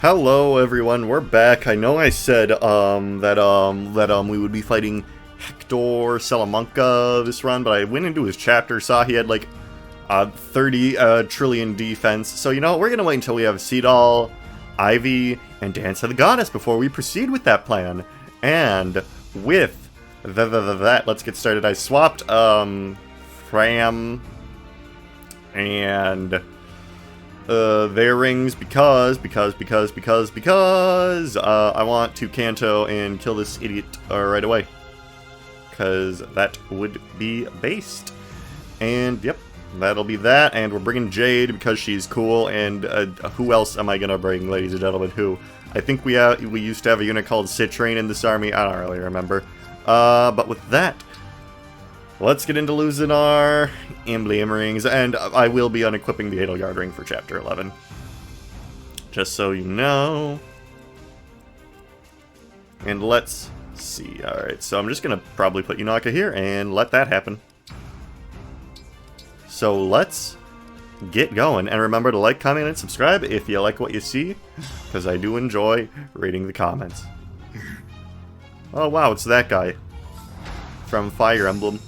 Hello everyone, we're back. I know I said that we would be fighting Hector Salamanca this run, but I went into his chapter, saw he had like 30 trillion defense. So you know what, we're gonna wait until we have Seedall, Ivy, and Dance of the Goddess before we proceed with that plan. And with that, let's get started. I swapped Fram and their rings because I want to Kanto and kill this idiot right away, because that would be based. And yep, that'll be that. And we're bringing Jade because she's cool. And who else am I gonna bring, ladies and gentlemen? Who? I think we used to have a unit called Citrain in this army. I don't really remember. But with that, let's get into losing our Emblem rings, and I will be unequipping the Edelgard ring for Chapter 11. Just so you know. And let's see. Alright, so I'm just going to probably put Yunaka here and let that happen. So let's get going. And remember to like, comment, and subscribe if you like what you see, because I do enjoy reading the comments. Oh wow, it's that guy from Fire Emblem.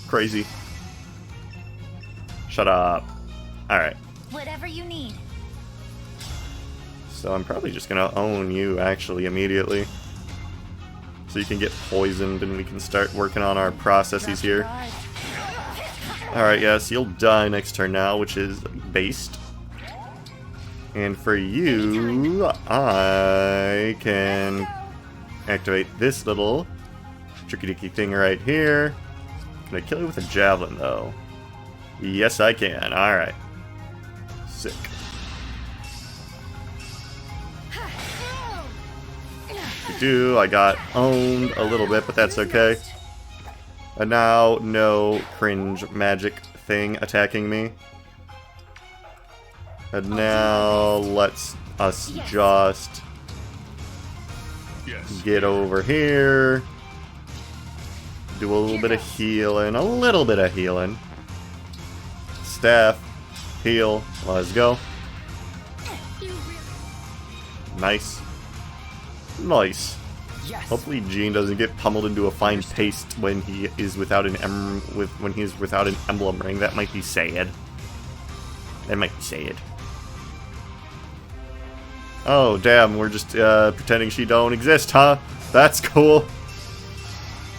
Crazy. Shut up. Alright. Whatever you need. So I'm probably just gonna own you actually immediately. So you can get poisoned and we can start working on our processes here. Alright, yes, you'll die next turn now, which is based. And for you, I can activate this little tricky-dicky thing right here. Can I kill you with a javelin, though? Yes, I can. Alright. Sick. I got owned a little bit, but that's okay. And now, no cringe magic thing attacking me. And now, let's us just get over here. Do a little bit of healing. A little bit of healing. Staff. Heal. Let's go. Nice. Nice. Hopefully Jean doesn't get pummeled into a fine paste when he is without an emblem ring. That might be sad. That might be sad. Oh damn, we're just pretending she don't exist, huh? That's cool.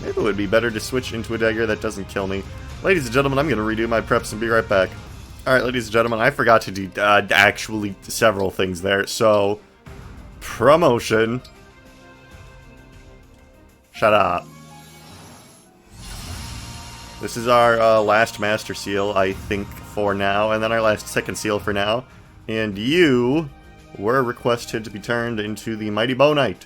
Maybe it would be better to switch into a dagger that doesn't kill me. Ladies and gentlemen, I'm going to redo my preps and be right back. Alright, ladies and gentlemen, I forgot to do actually several things there. So, promotion. Shut up. This is our last Master Seal, I think, for now. And then our last Second Seal for now. And you were requested to be turned into the Mighty Bow Knight.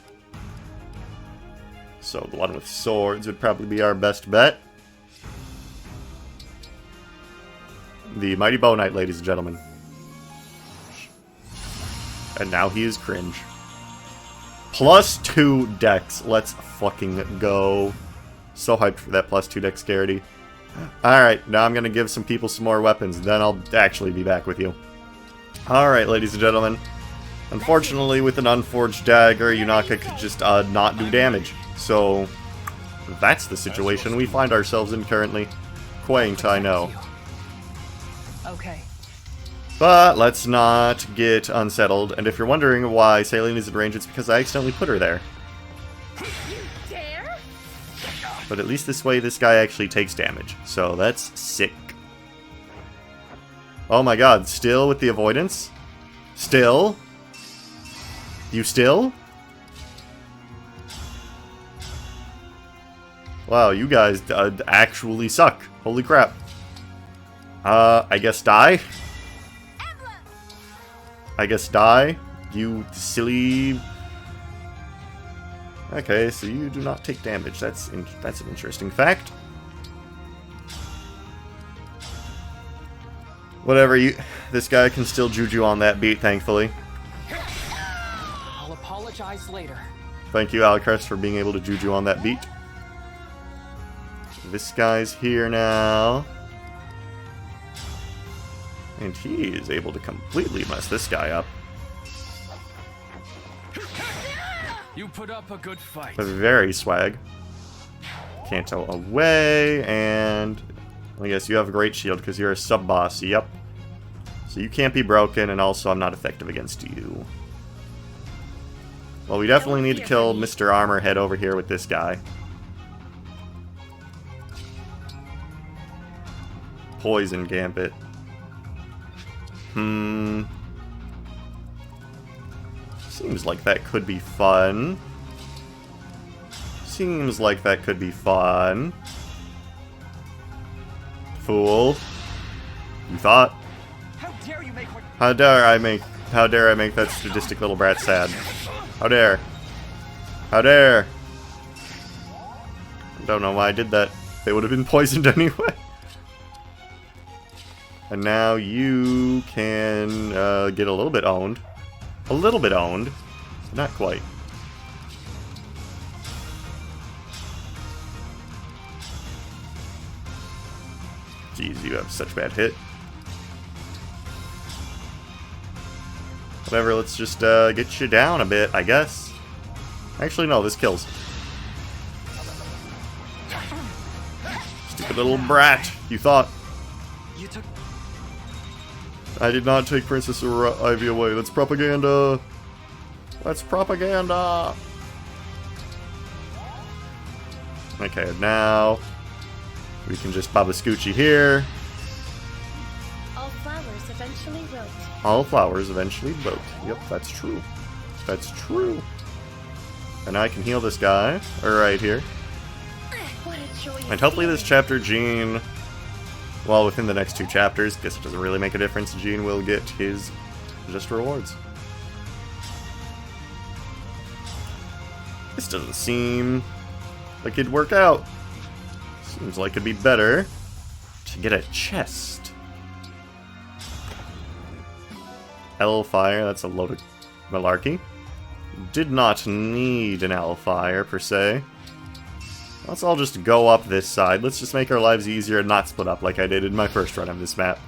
So the one with swords would probably be our best bet. The Mighty Bow Knight, ladies and gentlemen. And now he is cringe. +2 dex. Let's fucking go. So hyped for that +2 dexterity. Alright, now I'm going to give some people some more weapons. Then I'll actually be back with you. Alright, ladies and gentlemen. Unfortunately, with an unforged dagger, Yunaka could just not do damage. So, that's the situation we find ourselves in currently. Quaint, I know. Okay. But let's not get unsettled. And if you're wondering why Saline is in range, it's because I accidentally put her there. You dare? But at least this way, this guy actually takes damage. So that's sick. Oh my god, still with the avoidance? Still? You still? Wow, you guys actually suck. Holy crap. I guess die? I guess die? You silly... Okay, so you do not take damage. That's an interesting fact. Whatever, this guy can still juju on that beat, thankfully. I'll apologize later. Thank you, Alucard, for being able to juju on that beat. This guy's here now. And he is able to completely mess this guy up. You put up a good fight. Very swag. Kanto away, and I guess you have a great shield because you're a sub-boss. Yep. So you can't be broken, and also I'm not effective against you. Well, we definitely need to kill Mr. Armorhead over here with this guy. Poison Gambit. Seems like that could be fun. Seems like that could be fun. Fool. You thought? How dare you make How dare I make that sadistic little brat sad? How dare? How dare? I don't know why I did that. They would have been poisoned anyway. And now you can get a little bit owned. A little bit owned. Not quite. Jeez, you have such bad hit. Whatever, let's just get you down a bit, I guess. Actually, no, this kills. Stupid little brat, you thought. You took... I did not take Princess Ivy away. That's propaganda. That's propaganda. Okay, now we can just Baba Scoochie here. All flowers eventually wilt. All flowers eventually wilt. Yep, that's true. That's true. And I can heal this guy right here. What a joyous And hopefully this feeling. chapter, Jean, well, within the next 2 chapters, guess it doesn't really make a difference, Jean will get his just rewards. This doesn't seem like it'd work out. Seems like it'd be better to get a chest. Hellfire, that's a load of malarkey. Did not need an Hellfire, per se. Let's all just go up this side. Let's just make our lives easier and not split up like I did in my first run of this map.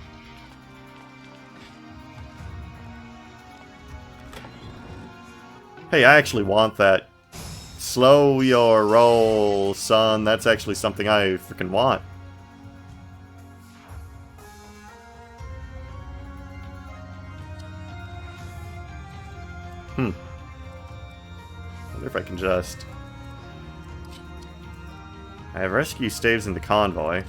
Hey, I actually want that. Slow your roll, son. That's actually something I freaking want. I wonder if I can just... I have rescue staves in the convoy.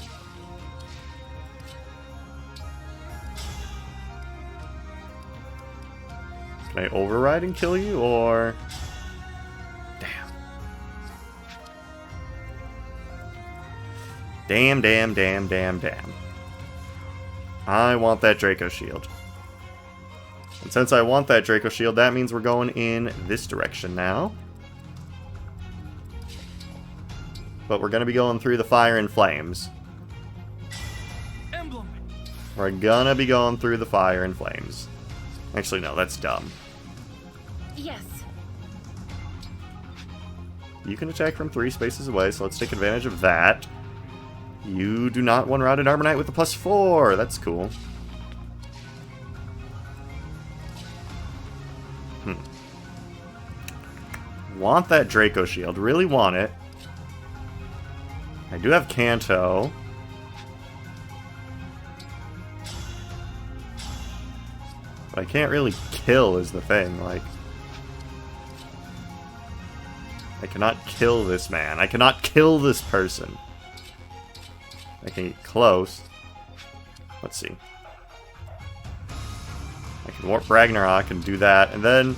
Can I override and kill you, or... Damn. Damn. I want that Draco Shield. And since I want that Draco Shield, that means we're going in this direction now. But we're going to be going through the fire and flames. Emblem. We're going to be going through the fire and flames. Actually, no, that's dumb. Yes. You can attack from 3 spaces away, so let's take advantage of that. You do not one-routed Armor Knight with a +4. That's cool. Want that Draco Shield. Really want it. I do have Kanto. But I can't really kill is the thing, like... I cannot kill this man. I cannot kill this person. I can get close. Let's see. I can warp Ragnarok and do that, and then...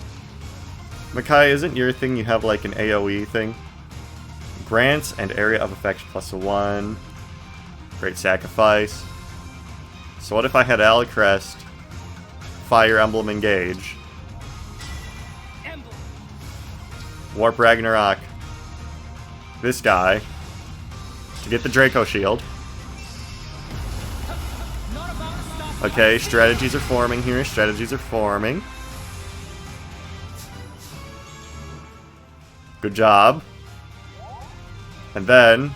Makai, isn't your thing you have like an AoE thing? Grants and area of effect +1. Great sacrifice. So what if I had Alicrest, Fire Emblem Engage, Emblem. Warp Ragnarok, this guy, to get the Draco Shield. Not about to stop. Okay, strategies are forming here, strategies are forming. Good job. And then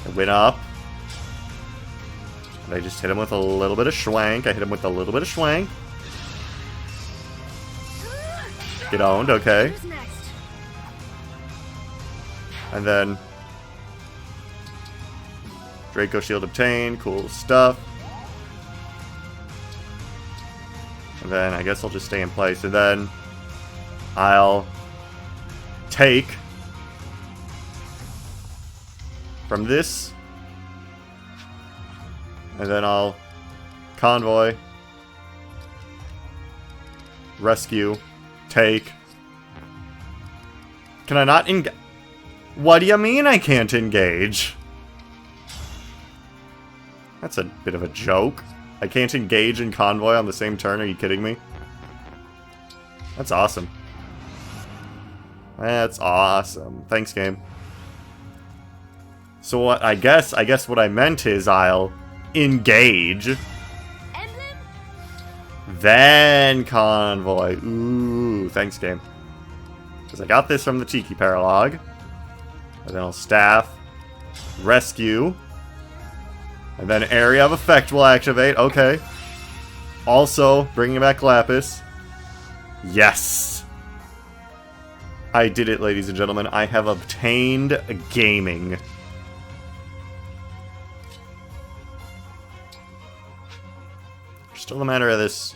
I went up. And I just hit him with a little bit of schwank. I hit him with a little bit of schwank. Get owned, okay. Who's next? And then Draco Shield obtained. Cool stuff. And then I guess I'll just stay in place. And then I'll take from this. And then I'll convoy. Rescue. Take. Can I not engage? What do you mean I can't engage? That's a bit of a joke. I can't engage in convoy on the same turn, are you kidding me? That's awesome. That's awesome. Thanks, game. So what I guess what I meant is I'll engage. Emblem? Then convoy. Ooh, thanks, game. Because I got this from the Tiki Paralog. And then I'll staff. Rescue. And then Area of Effect will activate. Okay. Also, bringing back Lapis. Yes! I did it, ladies and gentlemen. I have obtained gaming. Still a matter of this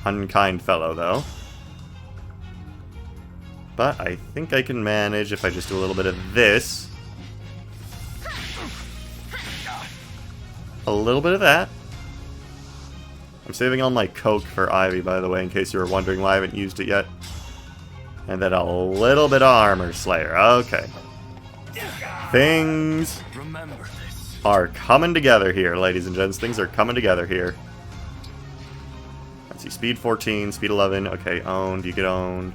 unkind fellow, though. But I think I can manage if I just do a little bit of this. A little bit of that. I'm saving all my coke for Ivy, by the way, in case you were wondering why I haven't used it yet. And then a little bit of Armor Slayer. Okay. Things are coming together here, ladies and gents. Things are coming together here. Let's see. Speed 14, speed 11. Okay, owned. You get owned.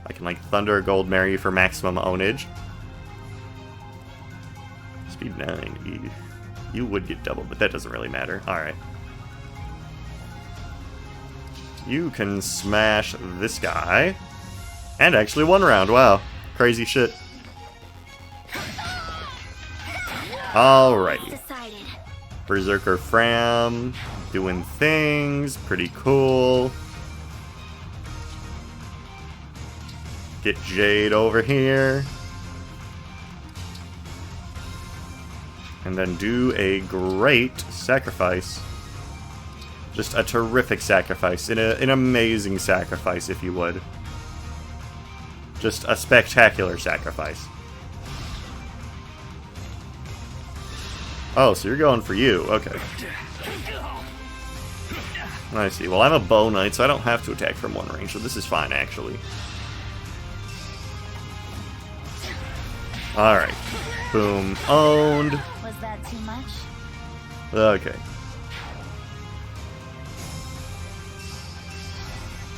I can, like, Thunder Gold Mary for maximum ownage. Speed 9. You would get double, but that doesn't really matter. Alright. You can smash this guy. And actually one round. Wow. Crazy shit. Alrighty. Berserker Fram. Doing things. Pretty cool. Get Jade over here. And then do a great sacrifice. Just a terrific sacrifice. An amazing sacrifice, if you would. Just a spectacular sacrifice. Oh, so you're going for you. Okay. I see. Well, I'm a bow knight, so I don't have to attack from one range, so this is fine, actually. Alright. Boom. Owned. Was that too much? Okay.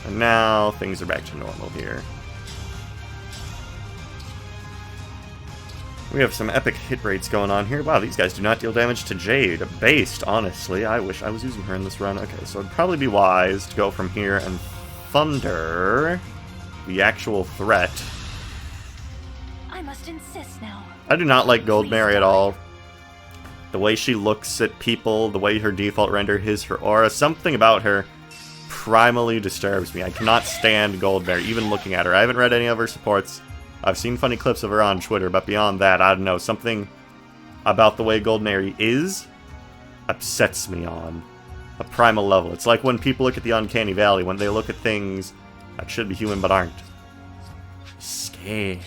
And now things are back to normal here. We have some epic hit rates going on here. Wow, these guys do not deal damage to Jade. Based, honestly. I wish I was using her in this run. Okay, so it'd probably be wise to go from here and Thunder the actual threat. I must insist now. I do not like Gold Mary at all. The way she looks at people, the way her default render is her aura, something about her primally disturbs me. I cannot stand Gold Mary, even looking at her. I haven't read any of her supports. I've seen funny clips of her on Twitter, but beyond that, I don't know. Something about the way Gold Mary is upsets me on a primal level. It's like when people look at the Uncanny Valley, when they look at things that should be human but aren't. Scary.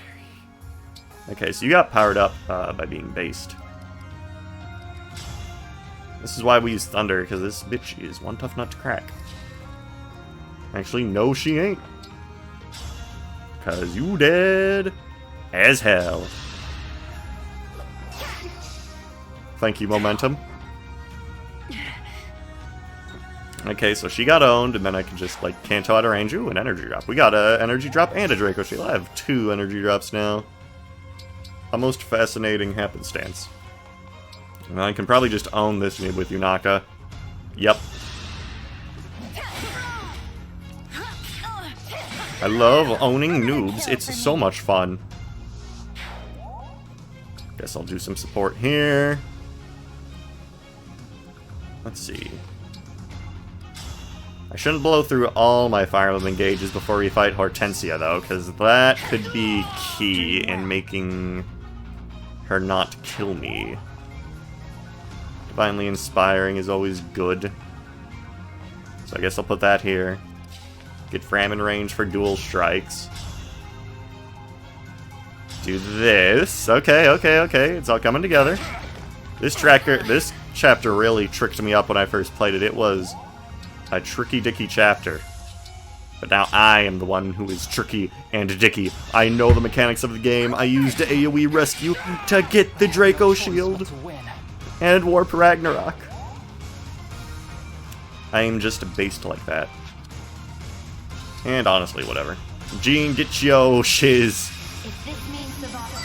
Okay, so you got powered up by being based. This is why we use Thunder, because this bitch is one tough nut to crack. Actually, no, she ain't. Because you dead as hell. Thank you, Momentum. Okay, so she got owned, and then I can just, like, Kanto out of range. Ooh, an energy drop. We got an energy drop and a Draco Shield. I have 2 energy drops now. A most fascinating happenstance. And I can probably just own this noob with Yunaka. Yep. I love owning noobs. It's so much fun. Guess I'll do some support here. Let's see. I shouldn't blow through all my Fire Emblem engages before we fight Hortensia, though, because that could be key in making her not kill me. Divinely Inspiring is always good. So I guess I'll put that here. Get Fram in range for dual strikes. Do this. Okay, okay, okay. It's all coming together. This chapter really tricked me up when I first played it. It was a tricky-dicky chapter. But now I am the one who is tricky and dicky. I know the mechanics of the game. I used AoE Rescue to get the Draco Shield. To win. And Warp Ragnarok. I am just a beast like that. And honestly, whatever. Jean, get yo shiz. If this means survival.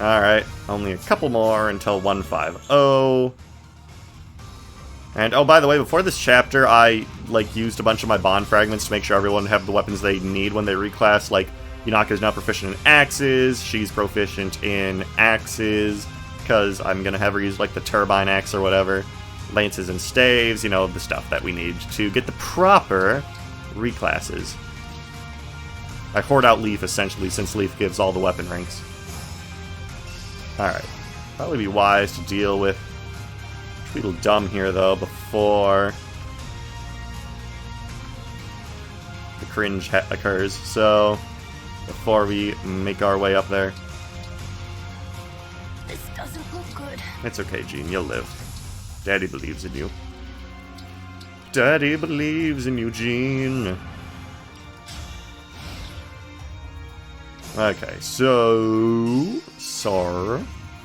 Alright, only a couple more until 150. And, oh, by the way, before this chapter, I, used a bunch of my bond fragments to make sure everyone have the weapons they need when they reclass. Like, Yunaka's now proficient in axes, she's proficient in axes, because I'm gonna have her use, the turbine axe or whatever. Lances and staves, you know, the stuff that we need to get the proper reclasses. I hoard out Leaf, essentially, since Leaf gives all the weapon ranks. Alright. Probably be wise to deal with Tweedledum here, though, before the cringe occurs. So, before we make our way up there. This doesn't look good. It's okay, Jean. You'll live. Daddy believes in you. Daddy believes in you, Jean. Okay, so...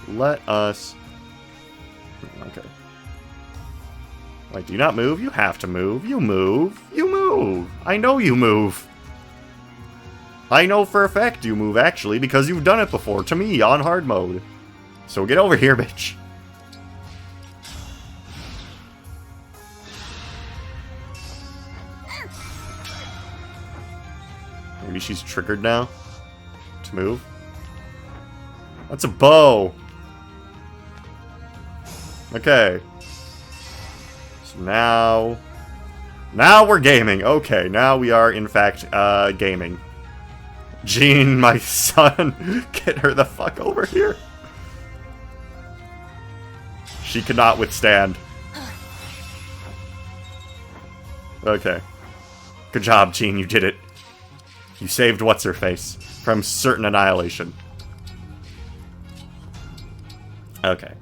let us... Okay. Wait, do you not move? You have to move. You move. You move. I know you move. I know for a fact you move, actually, because you've done it before, to me, on hard mode. So get over here, bitch. Maybe she's triggered now to move. That's a bow. Okay. So now we're gaming. Okay, now we are in fact gaming. Jean, my son, get her the fuck over here. She cannot withstand. Okay. Good job, Jean, you did it. You saved What's-Her-Face from certain annihilation. Okay.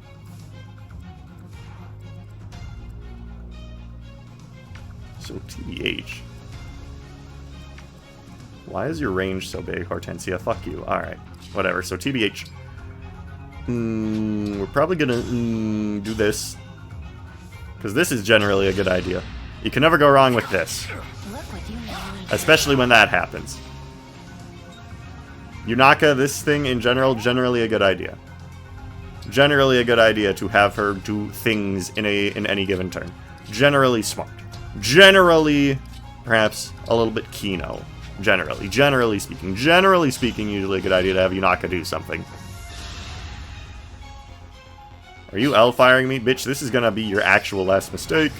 So, TBH. Why is your range so big, Hortensia? Fuck you. Alright. Whatever. So, TBH. We're probably gonna do this. Because this is generally a good idea. You can never go wrong with this. Look what you made. Especially when that happens. Yunaka, this thing in general, generally a good idea. Generally a good idea to have her do things in any given turn. Generally smart. Generally, perhaps a little bit Kino. Generally speaking, usually a good idea to have Yunaka do something. Are you L-firing me? Bitch, this is gonna be your actual last mistake.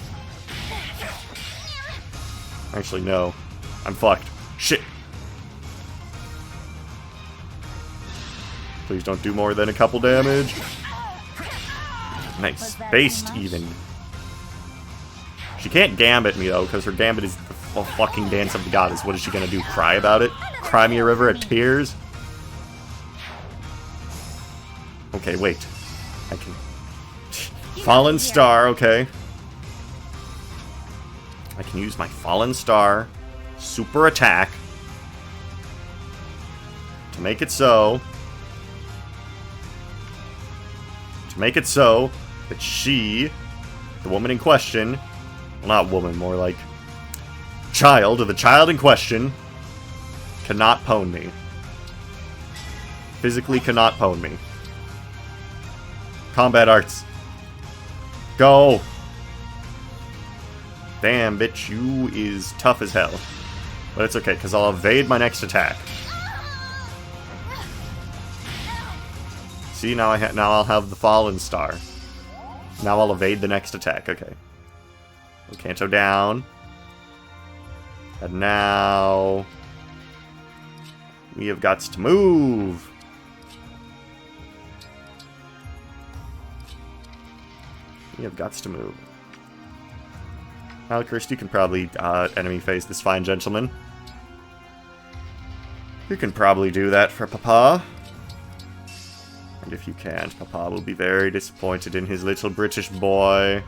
Actually, no. I'm fucked. Shit. Please don't do more than a couple damage. Nice. Based, even. She can't gambit me, though, because her gambit is the fucking dance of the goddess. What is she gonna do? Cry about it? Cry me a river of tears? Okay, wait. I can... Fallen Star, okay. I can use my Fallen Star super attack to make it so that she, the woman in question, well, not woman, more like child, the child in question, cannot pwn me. Physically cannot pwn me. Combat arts. Go! Damn, bitch, you is tough as hell. But it's okay, because I'll evade my next attack. See, now I'll have the Fallen Star. Now I'll evade the next attack, okay. Kanto down. And now we have got to move. We have got to move. Alchurst, you can probably enemy phase this fine gentleman. You can probably do that for Papa. And if you can't, Papa will be very disappointed in his little British boy.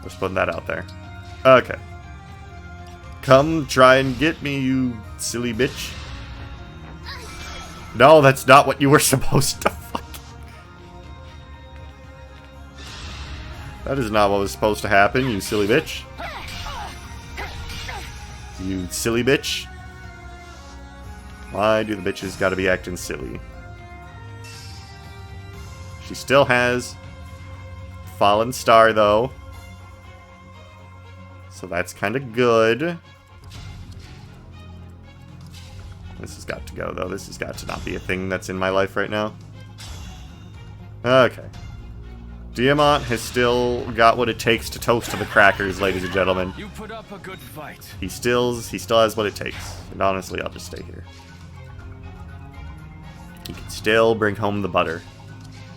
Just putting that out there. Okay. Come try and get me, you silly bitch. No, that's not what you were supposed to fucking... That is not what was supposed to happen, you silly bitch. You silly bitch. Why do the bitches gotta be acting silly? She still has Fallen Star, though. So that's kind of good. This has got to go, though. This has got to not be a thing that's in my life right now. Okay. Diamant has still got what it takes to toast to the crackers, ladies and gentlemen. You put up a good fight. He still has what it takes. And honestly, I'll just stay here. He can still bring home the butter.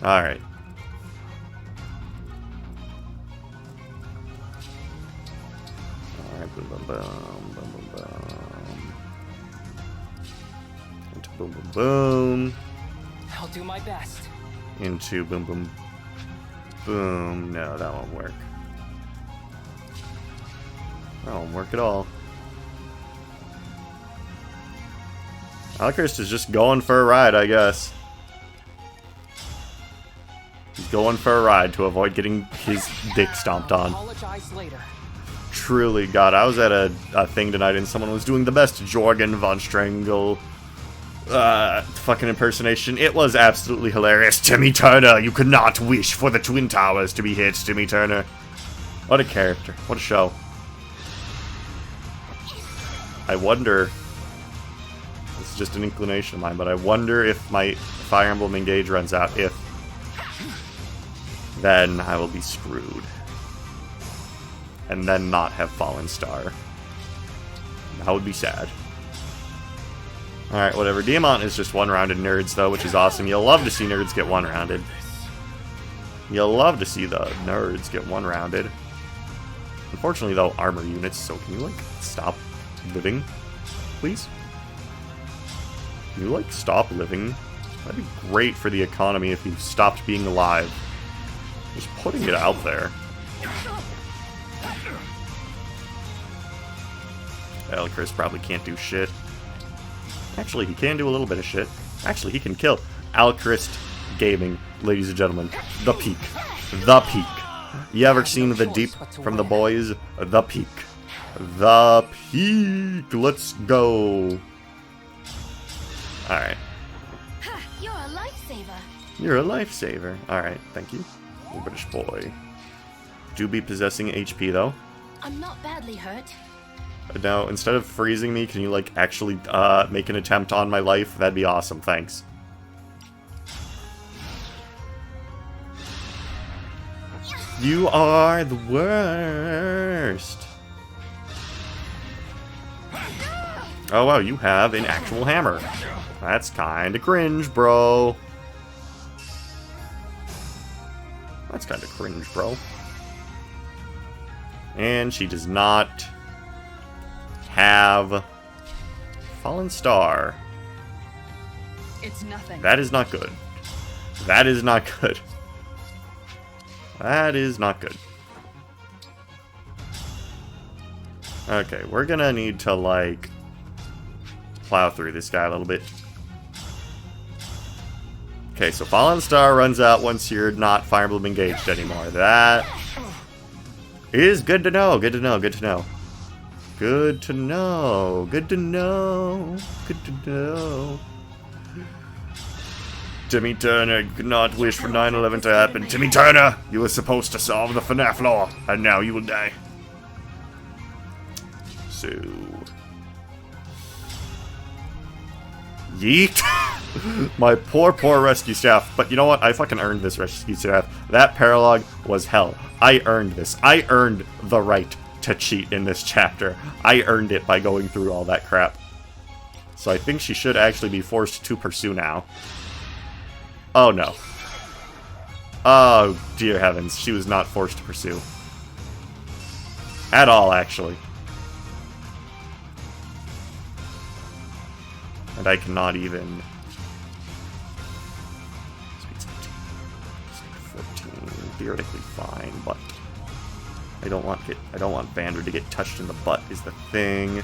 Alright. Alright, boom, boom, boom, boom, boom, boom. Into boom, boom, boom. I'll do my best. Into boom, boom, boom. No, that won't work. That won't work at all. Alchurst is just going for a ride, I guess. He's going for a ride to avoid getting his dick stomped on. Apologize later. Truly, God, I was at a thing tonight and someone was doing the best Jorgen von Strangle fucking impersonation. It was absolutely hilarious. Timmy Turner, you could not wish for the Twin Towers to be hit, Timmy Turner. What a character. What a show. I wonder... This is just an inclination of mine, but I wonder if my Fire Emblem Engage runs out. If... Then I will be screwed. And then not have Fallen Star. That would be sad. Alright, whatever. Diamant is just one-rounded nerds, though, which is awesome. You'll love to see nerds get one-rounded. You'll love to see the nerds get one-rounded. Unfortunately, though, armor units, so can you, like, stop living, please? Can you, like, stop living? That'd be great for the economy if you stopped being alive. Just putting it out there. Chris probably can't do shit. Actually, he can do a little bit of shit. Actually, he can kill. Alchrist Gaming, ladies and gentlemen. The peak. The peak. You ever seen The Deep from The Boys? The peak. The peak. Let's go. Alright. You're a lifesaver. You're a lifesaver. Alright, thank you. Little British boy. Do be possessing HP, though. I'm not badly hurt. Now, instead of freezing me, can you, like, actually make an attempt on my life? That'd be awesome, thanks. You are the worst. Oh, wow, you have an actual hammer. That's kinda cringe, bro. That's kinda cringe, bro. And she does not have Fallen Star. It's nothing. That is not good. That is not good. That is not good. Okay, we're gonna need to, like, plow through this guy a little bit. Okay, so Fallen Star runs out once you're not Fire Emblem engaged anymore. That is good to know. Good to know. Good to know. Good to know. Good to know. Good to know. Timmy Turner could not wish for 9/11 to happen. Timmy Turner, you were supposed to solve the FNAF law, and now you will die. So... Yeet! My poor, poor rescue staff. But you know what? I fucking earned this rescue staff. That paralogue was hell. I earned this. I earned the right to cheat in this chapter. I earned it by going through all that crap. So I think she should actually be forced to pursue now. Oh no. Oh dear heavens, she was not forced to pursue. At all, actually. And I cannot even... Speed 14, theoretically fine, but I don't want Vander to get touched in the butt is the thing.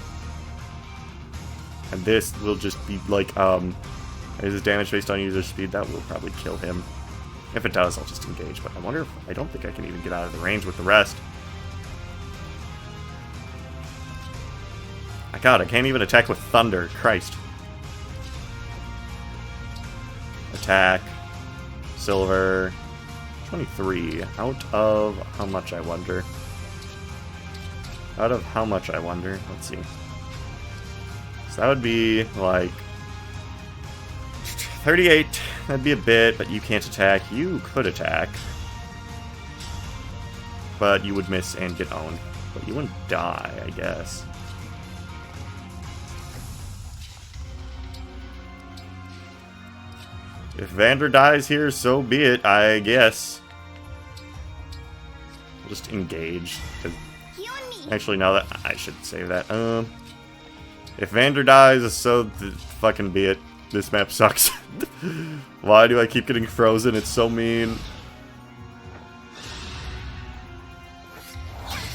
And this will just be like, is damage based on user speed? That will probably kill him. If it does, I'll just engage, but I wonder if... I don't think I can even get out of the range with the rest. My god, I can't even attack with Thunder. Christ. Attack. Silver. 23. Out of how much, I wonder? Out of how much, I wonder? Let's see. So that would be, like... 38. That'd be a bit, but you can't attack. You could attack. But you would miss and get owned. But you wouldn't die, I guess. If Vander dies here, so be it, I guess. We'll just engage. Actually, no, that I should save that. If Vander dies, so fucking be it. This map sucks. Why do I keep getting frozen? It's so mean.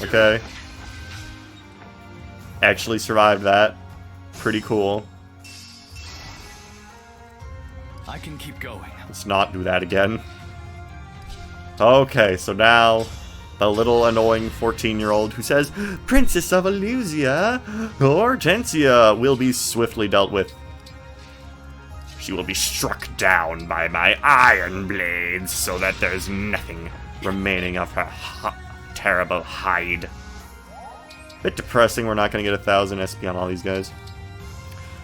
Okay. Actually survived that. Pretty cool. I can keep going. Let's not do that again. Okay, so now the little annoying 14-year-old who says, Princess of Illusia, Hortensia, will be swiftly dealt with. She will be struck down by my iron blades so that there's nothing remaining of her terrible hide. Bit depressing we're not going to get 1,000 SP on all these guys.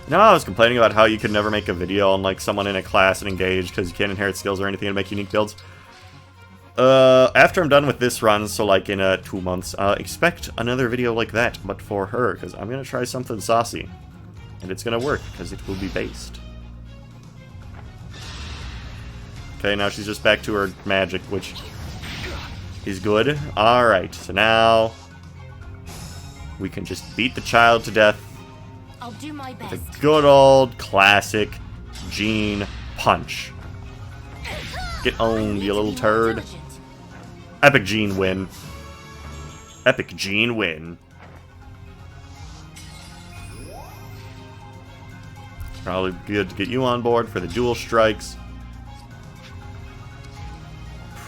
No, I was complaining about how you could never make a video on like someone in a class and engage because you can't inherit skills or anything to make unique builds. After I'm done with this run, so like in 2 months, expect another video like that, but for her, because I'm going to try something saucy. And it's going to work, because it will be based. Okay, now she's just back to her magic, which is good. Alright, so now we can just beat the child to death. I'll do my best. The good old classic Jean punch. Get owned, you little turd. Epic Jean win. Epic Jean win. Probably good to get you on board for the dual strikes.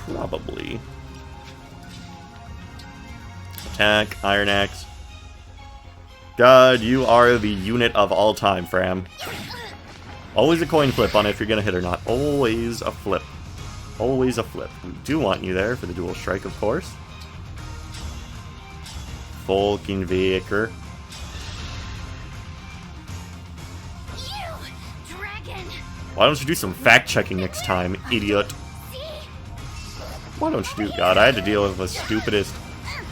Probably. Attack, Iron Axe. God, you are the unit of all time, Fram. Always a coin flip on if you're gonna hit or not. Always a flip. Always a flip. We do want you there for the dual strike, of course. Falcon Vicker. Why don't you do some fact-checking next time, idiot? Why don't you do... God, I had to deal with the stupidest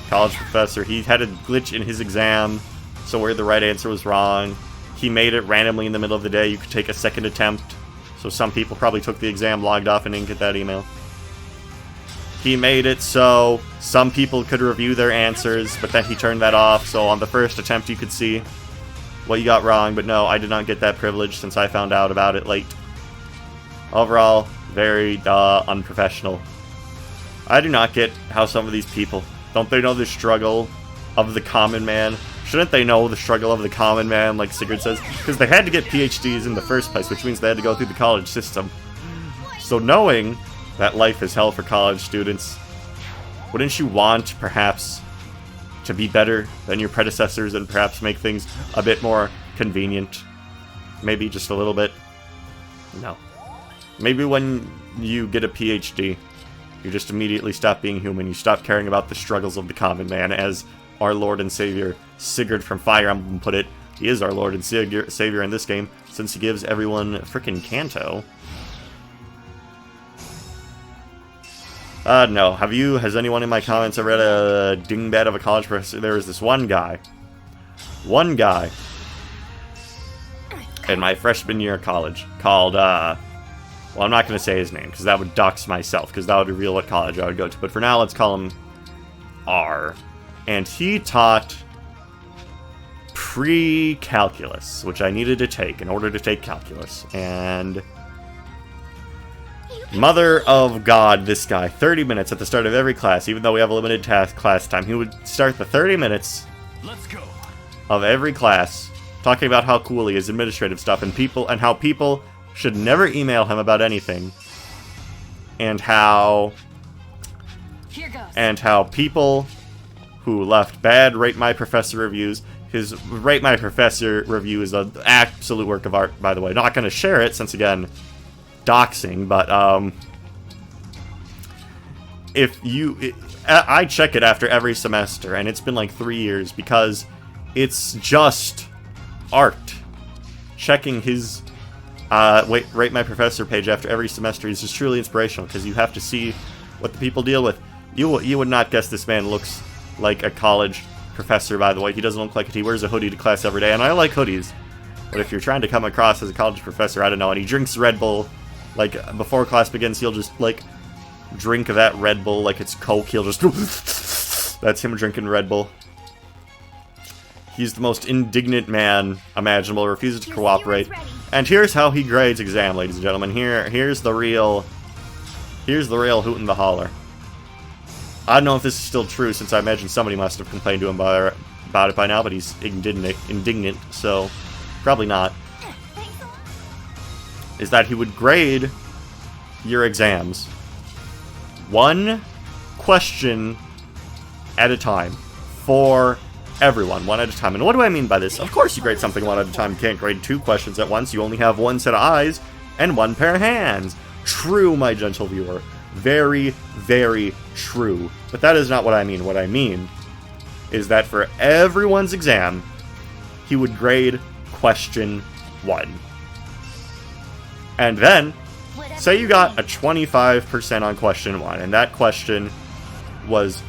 college professor. He had a glitch in his exam, so where the right answer was wrong. He made it randomly in the middle of the day. You could take a second attempt. So some people probably took the exam, logged off, and didn't get that email. He made it so some people could review their answers, but then he turned that off, so on the first attempt you could see what you got wrong, but no, I did not get that privilege since I found out about it late. Overall, very unprofessional. I do not get how some of these people, don't they know the struggle of the common man? Shouldn't they know the struggle of the common man, like Sigurd says? Because they had to get PhDs in the first place, which means they had to go through the college system. So knowing that life is hell for college students, wouldn't you want, perhaps, to be better than your predecessors and perhaps make things a bit more convenient? Maybe just a little bit? No. Maybe when you get a PhD, you just immediately stop being human. You stop caring about the struggles of the common man, as our Lord and Savior Sigurd from Fire Emblem put it. He is our Lord and Savior in this game, since he gives everyone frickin' Kanto. No. Has anyone in my comments ever read a dingbat of a college professor? There was this one guy. One guy. In my freshman year of college. Called, well, I'm not going to say his name, because that would dox myself, because that would reveal what college I would go to. But for now, let's call him R. And he taught pre-calculus, which I needed to take in order to take calculus. And mother of God, this guy, 30 minutes at the start of every class, even though we have a limited class time, he would start the 30 minutes of every class talking about how cool he is, administrative stuff, and how people should never email him about anything, and how people who left bad Rate My Professor reviews. His Rate My Professor review is an absolute work of art, by the way. Not going to share it, since, again, doxing, but, I check it after every semester, and it's been like 3 years, because it's just art. Checking his, Rate My Professor page after every semester is just truly inspirational, because you have to see what the people deal with. You would not guess this man looks like a college professor, by the way. He doesn't look like it. He wears a hoodie to class every day, and I like hoodies. But if you're trying to come across as a college professor, I don't know, and he drinks Red Bull, like, before class begins, he'll just, like, drink that Red Bull like it's Coke. He'll just... That's him drinking Red Bull. He's the most indignant man imaginable, refuses to cooperate. And here's how he grades exam, ladies and gentlemen. Here's the real hoot and the holler. I don't know if this is still true, since I imagine somebody must have complained to him about it by now, but he's indignant, so probably not. Is that he would grade your exams one question at a time for everyone, one at a time. And what do I mean by this? Of course you grade something one at a time. You can't grade 2 questions at once. You only have 1 set of eyes and 1 pair of hands. True, my gentle viewer. Very, very true. But that is not what I mean. What I mean is that for everyone's exam, he would grade question 1. And then, say you got a 25% on question 1, and that question was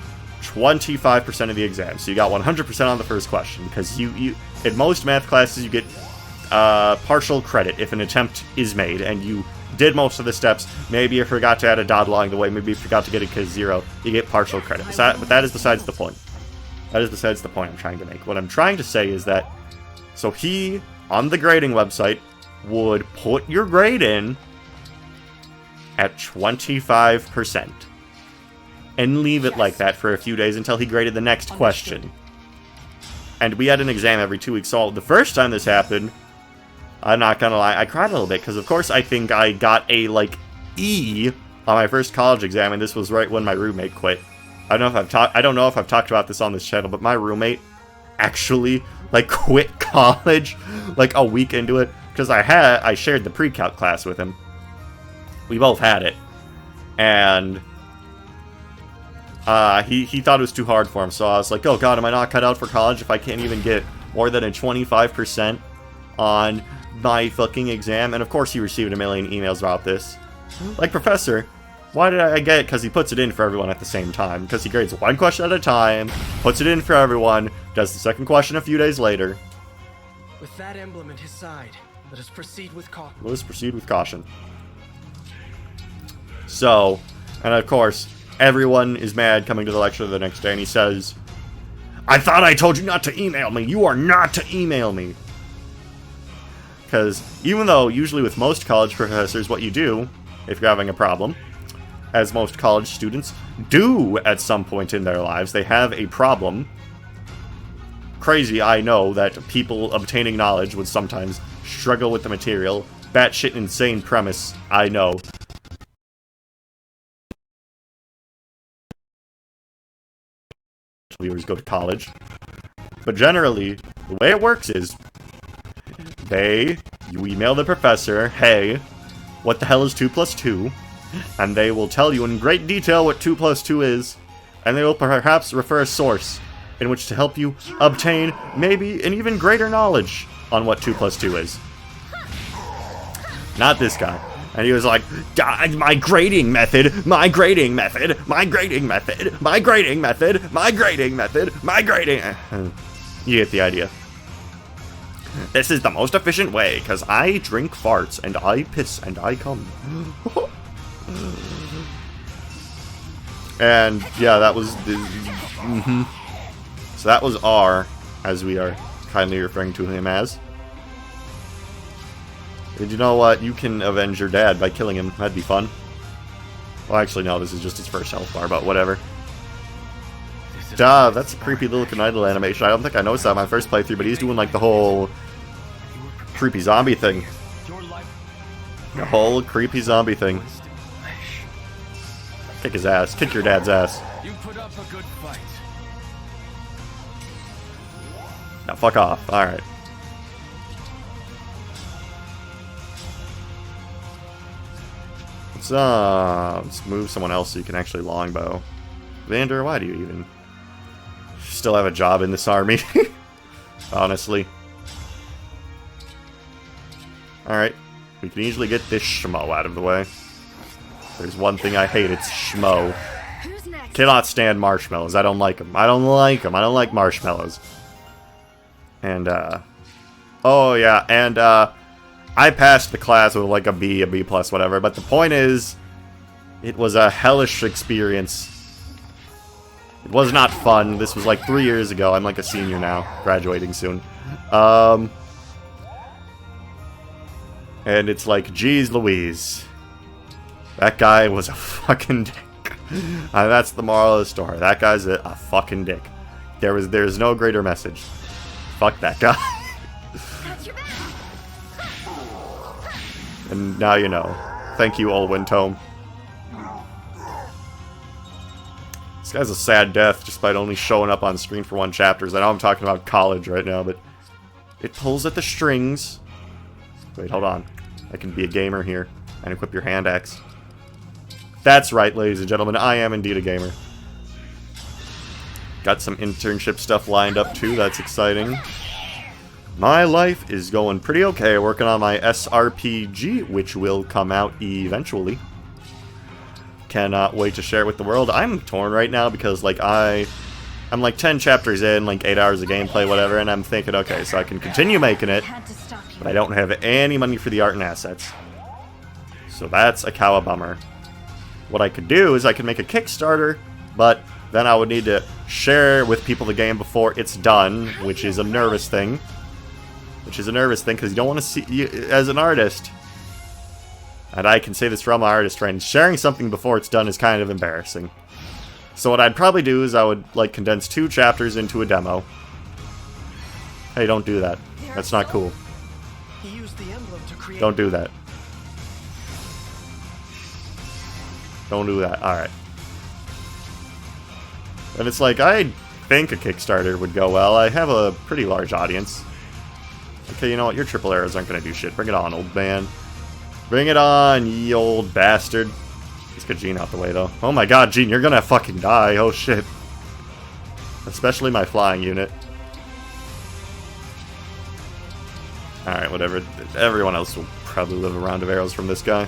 25% of the exam. So you got 100% on the first question, because you in most math classes you get partial credit if an attempt is made, and you did most of the steps. Maybe you forgot to add a dot along the way, maybe you forgot to get a 0, you get partial credit. But that is besides the point. That is besides the point I'm trying to make. What I'm trying to say is that, so he, on the grading website, would put your grade in at 25%. And leave it like that for a few days until he graded the next question. And we had an exam every 2 weeks. So the first time this happened, I'm not gonna lie, I cried a little bit, because of course I think I got a, like, E on my first college exam, and this was right when my roommate quit. I don't know if I've talked about this on this channel, but my roommate actually, like, quit college, like, a week into it, because I shared the pre-calc class with him. We both had it. And he thought it was too hard for him, so I was like, oh god, am I not cut out for college if I can't even get more than a 25% on my fucking exam? And of course he received a million emails about this. Like, professor, why did I get it? Because he puts it in for everyone at the same time. Because he grades 1 question at a time, puts it in for everyone, does the second question a few days later. With that emblem at his side, let us proceed with caution. Let us proceed with caution. So, and of course, everyone is mad coming to the lecture the next day, and he says, I thought I told you not to email me. You are not to email me. Because even though usually with most college professors, what you do, if you're having a problem, as most college students do at some point in their lives, they have a problem. Crazy, I know, that people obtaining knowledge would sometimes struggle with the material. Batshit insane premise, I know. Viewers go to college. But generally, the way it works is, you email the professor, hey, what the hell is 2 plus 2? And they will tell you in great detail what 2 plus 2 is, and they will perhaps refer a source in which to help you obtain maybe an even greater knowledge on what 2 plus 2 is. Not this guy. And he was like, my grading method, my grading method, my grading method, my grading method, my grading method, my grading. You get the idea. This is the most efficient way, because I drink farts, and I piss, and I come. And, yeah, that was... So that was R, as we are kindly referring to him as. And you know what? You can avenge your dad by killing him. That'd be fun. Well, actually, no, this is just his first health bar, but whatever. Duh, that's a creepy little Conidal animation. I don't think I noticed that in my first playthrough, but he's doing, like, the whole creepy zombie thing. The whole creepy zombie thing. Kick his ass. Kick your dad's ass. You put up a good fight. Now, fuck off. Alright. Let's move someone else so you can actually longbow. Vander, why do you even still have a job in this army? Honestly. Alright. We can easily get this schmo out of the way. There's one thing I hate, it's schmo. Who's next? Cannot stand marshmallows. I don't like them. I don't like them. I don't like marshmallows. And, oh, yeah, and, I passed the class with, like, a B plus, whatever, but the point is, it was a hellish experience. It was not fun. This was, like, 3 years ago. I'm, like, a senior now, graduating soon. And it's like, geez Louise. That guy was a fucking dick. That's the moral of the story. That guy's a fucking dick. There's no greater message. Fuck that guy. And now you know. Thank you, Olwyn Tome. This guy's a sad death, despite only showing up on screen for 1 chapter. I know I'm talking about college right now, but it pulls at the strings. Wait, hold on. I can be a gamer here and equip your hand axe. That's right, ladies and gentlemen. I am indeed a gamer. Got some internship stuff lined up too. That's exciting. My life is going pretty okay. Working on my SRPG, which will come out eventually. Cannot wait to share it with the world. I'm torn right now because, like, I'm like 10 chapters in, like 8 hours of gameplay, whatever, and I'm thinking, okay, so I can continue making it, but I don't have any money for the art and assets. So that's a cow bummer. What I could do is I could make a Kickstarter, but then I would need to share with people the game before it's done, which is a nervous thing. Because you don't want to see you as an artist. And I can say this from my artist friends, sharing something before it's done is kind of embarrassing. So what I'd probably do is I would, like, condense 2 chapters into a demo. Hey, don't do that. That's not cool. He used the emblem to create. Don't do that. Don't do that. Alright. And it's like, I think a Kickstarter would go well. I have a pretty large audience. Okay, you know what? Your triple arrows aren't going to do shit. Bring it on, old man. Bring it on, ye old bastard. Let's get Jean out the way, though. Oh my god, Jean, you're going to fucking die. Oh, shit. Especially my flying unit. Alright, whatever. Everyone else will probably live a round of arrows from this guy.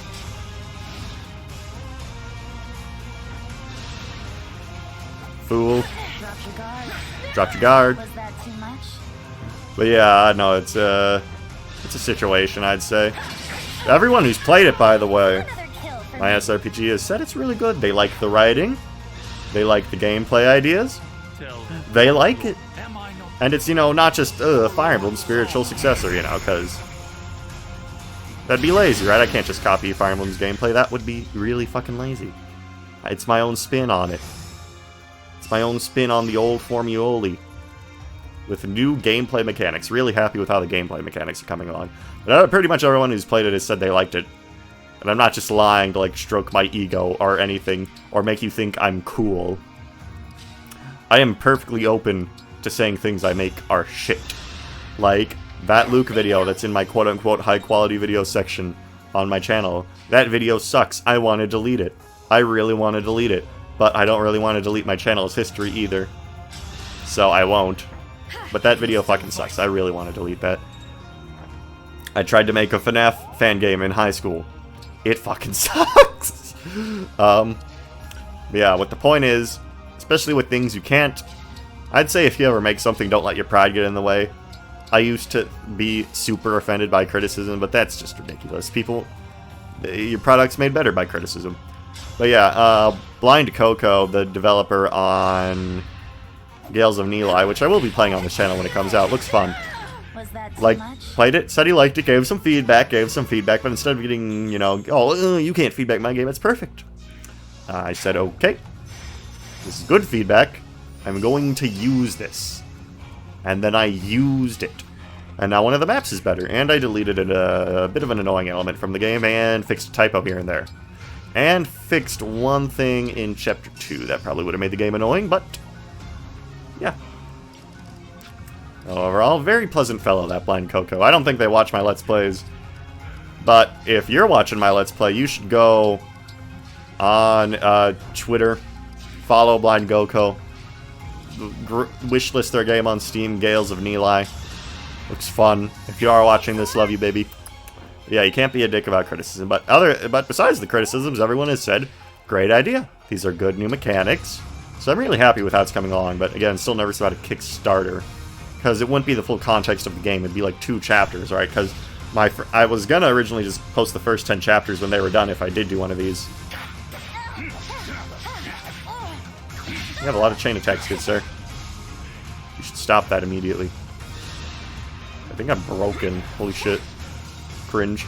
Fool. Dropped your guard. Was that too much? But yeah, no, it's a situation, I'd say. Everyone who's played it, by the way, my SRPG has said it's really good. They like the writing. They like the gameplay ideas. They like it. And it's, you know, not just Fire Emblem spiritual successor, you know, because that'd be lazy, right? I can't just copy Fire Emblem's gameplay. That would be really fucking lazy. It's my own spin on it. It's my own spin on the old Formuoli. With new gameplay mechanics. Really happy with how the gameplay mechanics are coming along. But pretty much everyone who's played it has said they liked it. And I'm not just lying to, like, stroke my ego or anything, or make you think I'm cool. I am perfectly open to saying things I make are shit. Like, that Luke video that's in my quote-unquote high-quality video section on my channel. That video sucks. I want to delete it. I really want to delete it. But I don't really want to delete my channel's history either. So I won't. But that video fucking sucks. I really want to delete that. I tried to make a FNAF fan game in high school. it fucking sucks. Yeah, what the point is, especially with things you can't, I'd say if you ever make something, don't let your pride get in the way. I used to be super offended by criticism, but that's just ridiculous. People, your product's made better by criticism. But yeah, Blind Coco, the developer on Gales of Neli, which I will be playing on this channel when it comes out, looks fun. Was that too Like, much? played it, said he liked it, gave some feedback, but instead of getting, you know, oh, you can't feedback my game, it's perfect. I said, okay, this is good feedback, I'm going to use this. And then I used it. And now one of the maps is better, and I deleted a bit of an annoying element from the game, and fixed a typo here and there. And fixed one thing in Chapter 2 that probably would have made the game annoying, but yeah. Overall, very pleasant fellow, that Blind Coco. I don't think they watch my Let's Plays, but if you're watching my Let's Play, you should go on Twitter, follow Blind Coco, wishlist their game on Steam, Gales of Neli. Looks fun. If you are watching this, love you, baby. Yeah, you can't be a dick about criticism, but besides the criticisms, everyone has said, great idea. These are good new mechanics. So I'm really happy with how it's coming along, but again, still nervous about a Kickstarter. Because it wouldn't be the full context of the game, it'd be like 2 chapters, right? Because I was gonna originally just post the first 10 chapters when they were done if I did do one of these. You have a lot of chain attacks, good sir. You should stop that immediately. I think I'm broken. Holy shit. Cringe.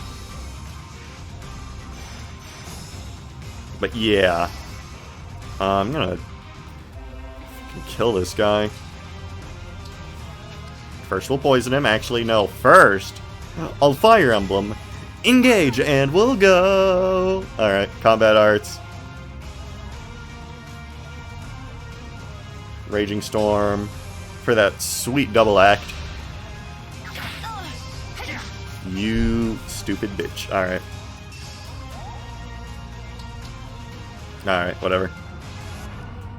But yeah. I'm gonna kill this guy. First we'll poison him. Actually, no. First, I'll Fire Emblem Engage, and we'll go! Alright, combat arts. Raging Storm. For that sweet double act. You stupid bitch. Alright. Alright, whatever.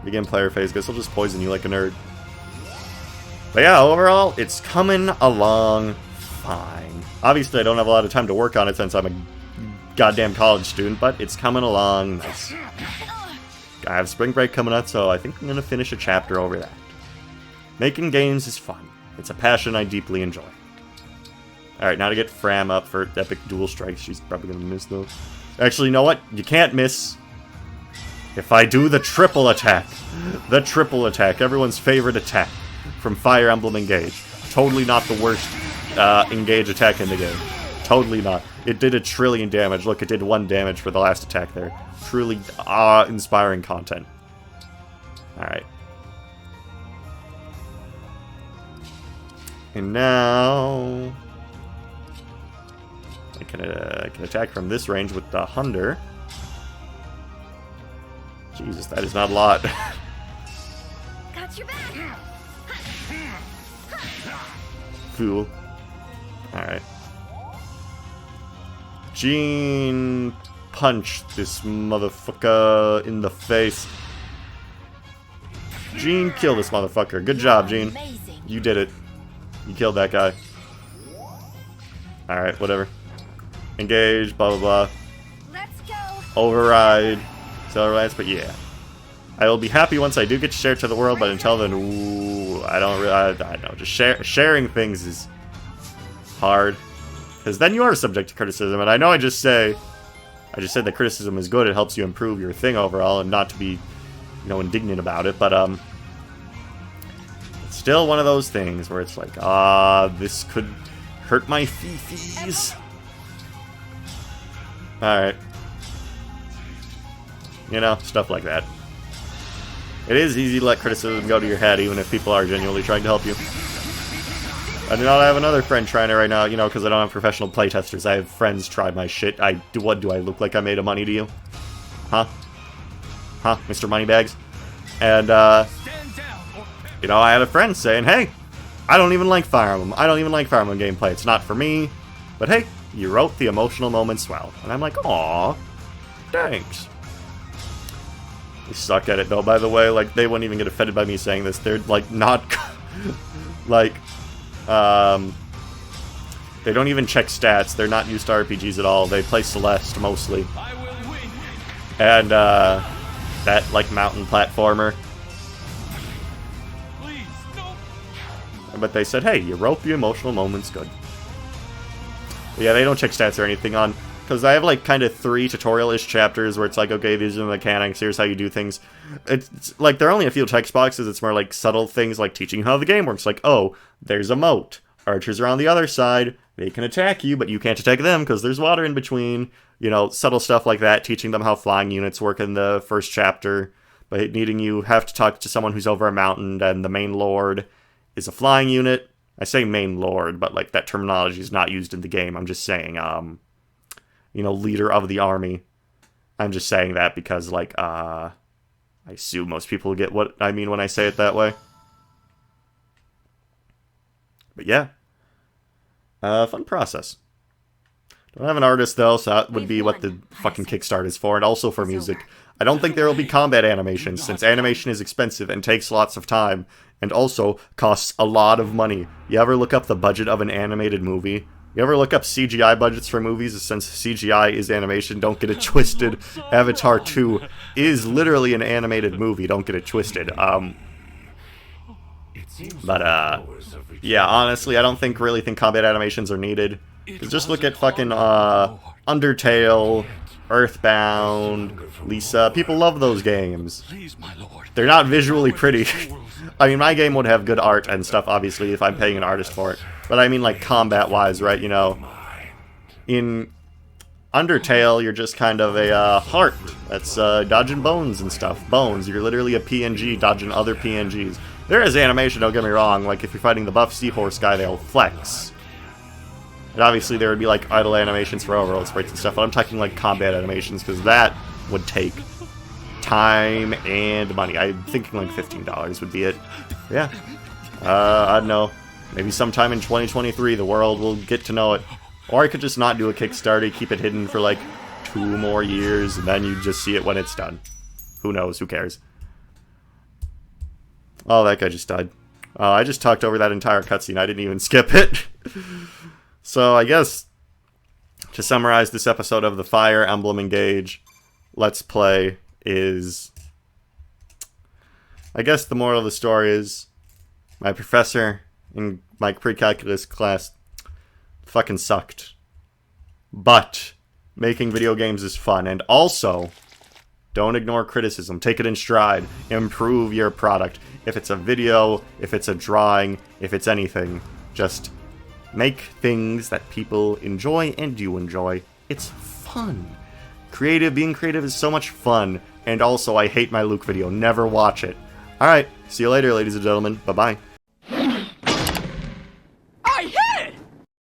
Begin player phase. Guess I'll just poison you like a nerd. But yeah, overall, it's coming along fine. Obviously, I don't have a lot of time to work on it since I'm a goddamn college student, but it's coming along nice. I have spring break coming up, so I think I'm going to finish a chapter over that. Making games is fun. It's a passion I deeply enjoy. Alright, now to get Fram up for epic dual strikes. She's probably going to miss, though. Actually, you know what? You can't miss if I do the triple attack. The triple attack. Everyone's favorite attack from Fire Emblem Engage. Totally not the worst Engage attack in the game. Totally not. It did 1 trillion damage. Look, it did 1 damage for the last attack there. Truly awe-inspiring content. Alright. And now I can attack from this range with the Hunder. Jesus, that is not a lot. Got your back. Fool. Alright. Gene, punch this motherfucker in the face. Gene, kill this motherfucker. Good job, Gene. Amazing. You did it. You killed that guy. Alright, whatever. Engage, blah blah blah. Let's go. Override. Accelerate, but yeah. I will be happy once I do get to share it to the world, but until then, ooh, I don't really, I don't know, just sharing things is hard. Because then you are subject to criticism, and I know I just said that criticism is good, it helps you improve your thing overall, and not to be, you know, indignant about it, but, it's still one of those things where it's like, this could hurt my fifis. Alright. You know, stuff like that. It is easy to let criticism go to your head, even if people are genuinely trying to help you. I do not have another friend trying it right now, you know, because I don't have professional playtesters. I have friends try my shit. What do I look like I made of money to you? Huh? Huh, Mr. Moneybags? And, you know, I had a friend saying, hey, I don't even like Fire Emblem. I don't even like Fire Emblem gameplay. It's not for me. But hey, you wrote the emotional moments well. And I'm like, aw, thanks. They suck at it, though, by the way. Like, they wouldn't even get offended by me saying this. They're, like, not... like, They don't even check stats. They're not used to RPGs at all. They play Celeste mostly. I will win. And that like mountain platformer. Please don't. But they said, hey, you wrote the emotional moments good. But yeah, they don't check stats or anything on, because I have like kind of 3 tutorial-ish chapters where it's like, okay, these are the mechanics, here's how you do things. It's like, there are only a few text boxes, it's more like subtle things like teaching how the game works. Like, oh, there's a moat. Archers are on the other side. They can attack you, but you can't attack them because there's water in between. You know, subtle stuff like that, teaching them how flying units work in the first chapter. But needing you have to talk to someone who's over a mountain, and the main lord is a flying unit. I say main lord, but like that terminology is not used in the game. I'm just saying, you know, leader of the army. I'm just saying that because, like, I assume most people get what I mean when I say it that way. But yeah. Fun process. Don't have an artist, though, so that would be what the fucking Kickstart is for, and also for music. I don't think there will be combat animations, since animation is expensive and takes lots of time, and also costs a lot of money. You ever look up the budget of an animated movie? You ever look up CGI budgets for movies? Since CGI is animation, don't get it twisted. Avatar 2 is literally an animated movie, don't get it twisted. Yeah, honestly, I don't really think combat animations are needed. Just look at fucking, Undertale, Earthbound, Lisa. People love those games. Please, my lord. They're not visually pretty. I mean, my game would have good art and stuff, obviously, if I'm paying an artist for it. But I mean, like, combat-wise, right, you know? In Undertale, you're just kind of a, heart that's, dodging bones and stuff. Bones, you're literally a PNG dodging other PNGs. There is animation, don't get me wrong. Like, if you're fighting the buff seahorse guy, they'll flex. And obviously, there would be, like, idle animations for overall sprites and stuff, but I'm talking, like, combat animations, because that would take time and money. I'm thinking, like, $15 would be it. Yeah. I don't know. Maybe sometime in 2023, the world will get to know it. Or I could just not do a Kickstarter, keep it hidden for, like, 2 more years, and then you just see it when it's done. Who knows? Who cares? Oh, that guy just died. I just talked over that entire cutscene. I didn't even skip it. So, I guess, to summarize this episode of the Fire Emblem Engage Let's Play is... I guess the moral of the story is my professor in my pre-calculus class fucking sucked. But making video games is fun, and also... don't ignore criticism. Take it in stride. Improve your product. If it's a video, if it's a drawing, if it's anything, just make things that people enjoy and you enjoy. It's fun. Being creative is so much fun. And also, I hate my Luke video. Never watch it. Alright, see you later, ladies and gentlemen. Bye-bye.